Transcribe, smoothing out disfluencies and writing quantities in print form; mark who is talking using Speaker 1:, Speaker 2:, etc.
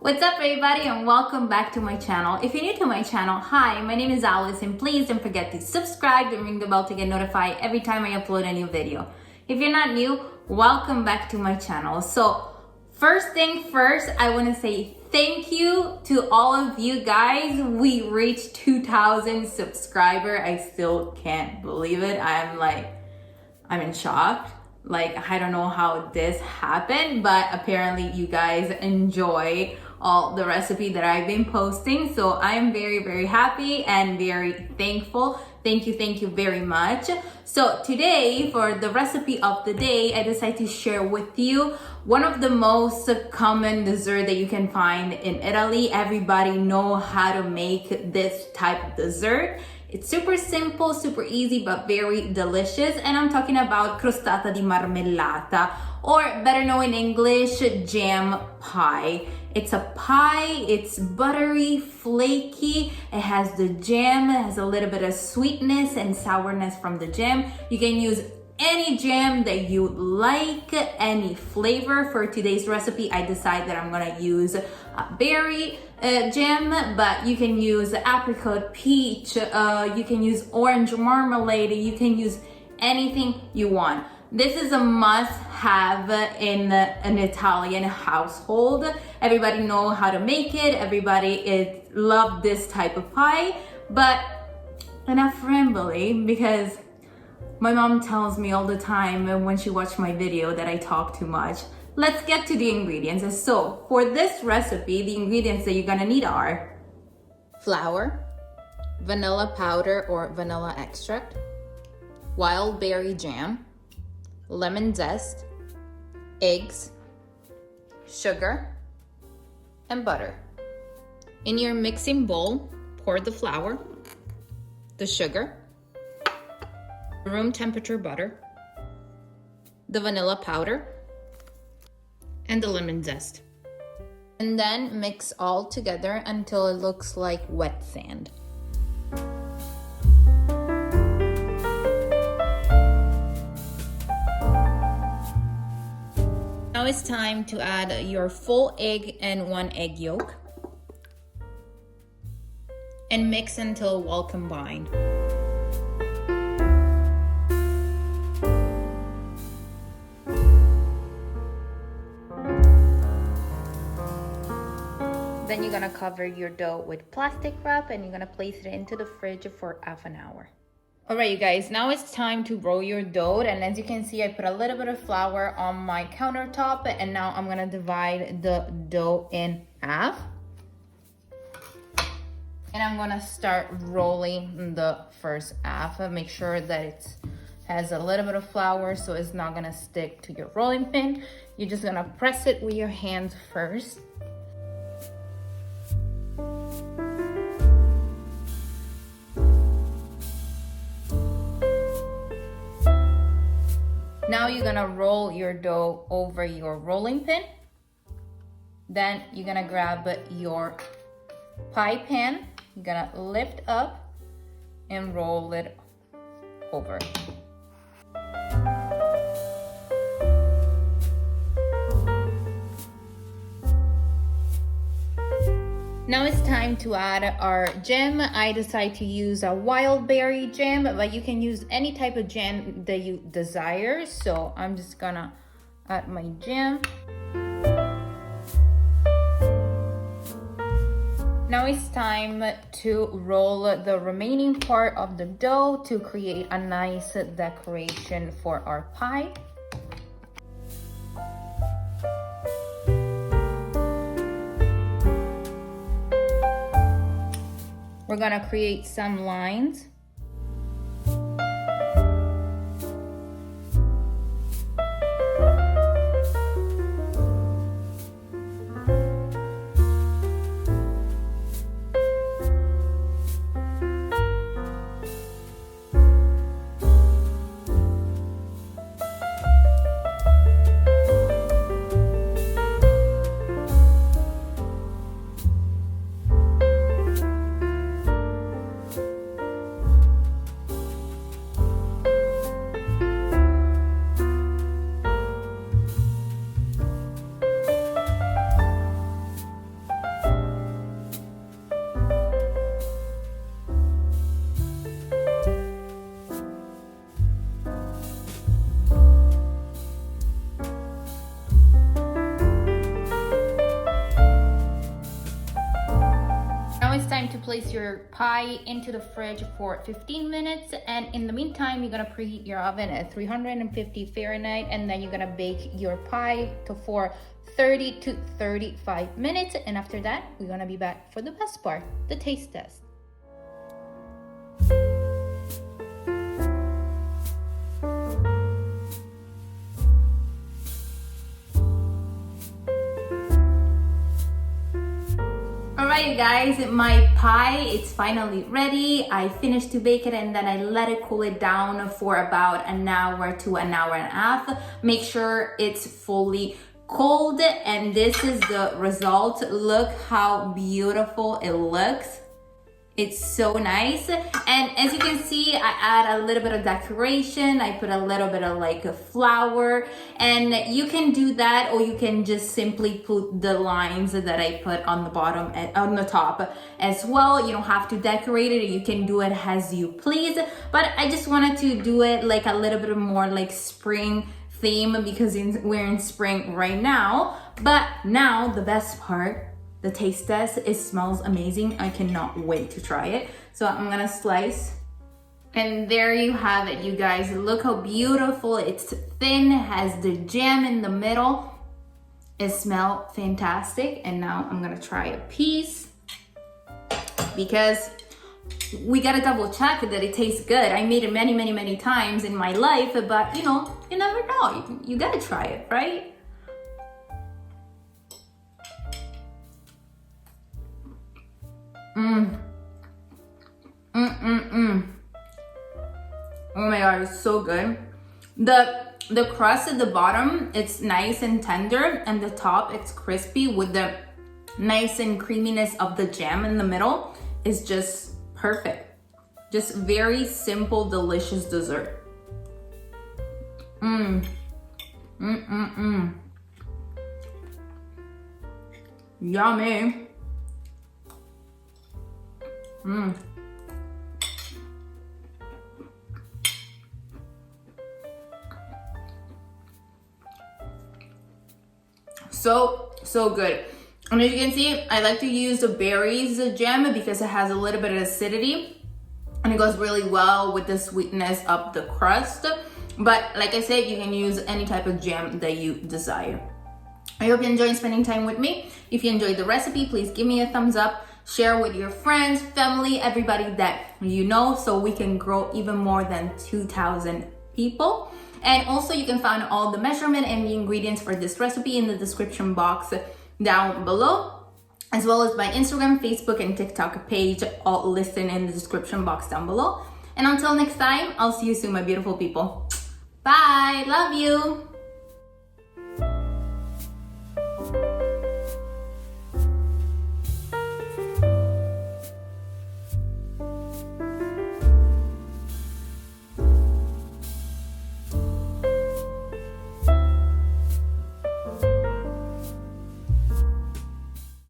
Speaker 1: What's up everybody and welcome back to my channel. If you're new to my channel, hi, my name is Alice and please don't forget to subscribe and ring the bell to get notified every time I upload a new video. If you're not new, welcome back to my channel. So first thing first, I want to say thank you to all of you guys. We reached 2,000 subscribers. I still can't believe it. I'm in shock. I don't know how this happened, but apparently you guys enjoy all the recipe that I've been posting. So I'm very, very happy and very thankful. Thank you very much. So today, for the recipe of the day, I decided to share with you one of the most common dessert that you can find in Italy. Everybody know how to make this type of dessert. It's super simple, super easy, but very delicious. And I'm talking about crostata di marmellata, or better known in English, jam pie. It's a pie, it's buttery, flaky, it has the jam, it has a little bit of sweetness and sourness from the jam. You can use any jam that you like, any flavor. For today's recipe, I decided that I'm gonna use berry jam, but you can use apricot, peach, you can use orange marmalade, you can use anything you want. This is a must-have in an Italian household. Everybody know how to make it. Everybody love this type of pie, but enough rambling, because my mom tells me all the time when she watched my video that I talk too much. Let's get to the ingredients. So for this recipe, the ingredients that you're gonna need are flour, vanilla powder or vanilla extract, wild berry jam, lemon zest, eggs, sugar, and butter. In your mixing bowl, pour the flour, the sugar, room temperature butter, the vanilla powder, and the lemon zest. And then mix all together until it looks like wet sand. Now it's time to add your full egg and 1 egg yolk and mix until well combined. Then you're gonna cover your dough with plastic wrap and you're gonna place it into the fridge for half an hour. All right, you guys, now it's time to roll your dough. And as you can see, I put a little bit of flour on my countertop, and now I'm gonna divide the dough in half. And I'm gonna start rolling the first half. Make sure that it has a little bit of flour so it's not gonna stick to your rolling pin. You're just gonna press it with your hands first. Now you're gonna roll your dough over your rolling pin. Then you're gonna grab your pie pan. You're gonna lift up and roll it over. Now it's time to add our jam. I decided to use a wild berry jam, but you can use any type of jam that you desire. So I'm just gonna add my jam. Now it's time to roll the remaining part of the dough to create a nice decoration for our pie. We're gonna create some lines. time to place your pie into the fridge for 15 minutes. And in the meantime, you're gonna preheat your oven at 350 Fahrenheit, and then you're gonna bake your pie for 30 to 35 minutes. And after that, we're gonna be back for the best part, the taste test. Alright, you guys, my pie, it's finally ready. I finished to bake it and then I let it cool it down for about an hour to an hour and a half. Make sure it's fully cold, and this is the result. Look how beautiful it looks. It's so nice. And as you can see, I add a little bit of decoration. I put a little bit of like a flower, and you can do that, or you can just simply put the lines that I put on the bottom and on the top as well. You don't have to decorate it. You can do it as you please. But I just wanted to do it like a little bit more like spring theme, because we're in spring right now. But now the best part, the taste test. It smells amazing. I cannot wait to try it. So I'm gonna slice. And there you have it, you guys. Look how beautiful. It's thin, has the jam in the middle. It smells fantastic. And now I'm gonna try a piece, because we gotta double check that it tastes good. I made it many times in my life, but you know, you never know. You gotta try it, right? Oh my god, it's so good. The crust at the bottom, it's nice and tender, and the top, it's crispy with the nice and creaminess of the jam in the middle. Is just perfect. Just very simple, delicious dessert. Yummy. So good. And as you can see, I like to use the berries jam because it has a little bit of acidity and it goes really well with the sweetness of the crust. But like I said, you can use any type of jam that you desire. I hope you enjoyed spending time with me. If you enjoyed the recipe, please give me a thumbs up. Share with your friends, family, everybody that you know, so we can grow even more than 2,000 people. And also you can find all the measurement and the ingredients for this recipe in the description box down below, as well as my Instagram, Facebook, and TikTok page, all listed in the description box down below. And until next time, I'll see you soon, my beautiful people. Bye, love you.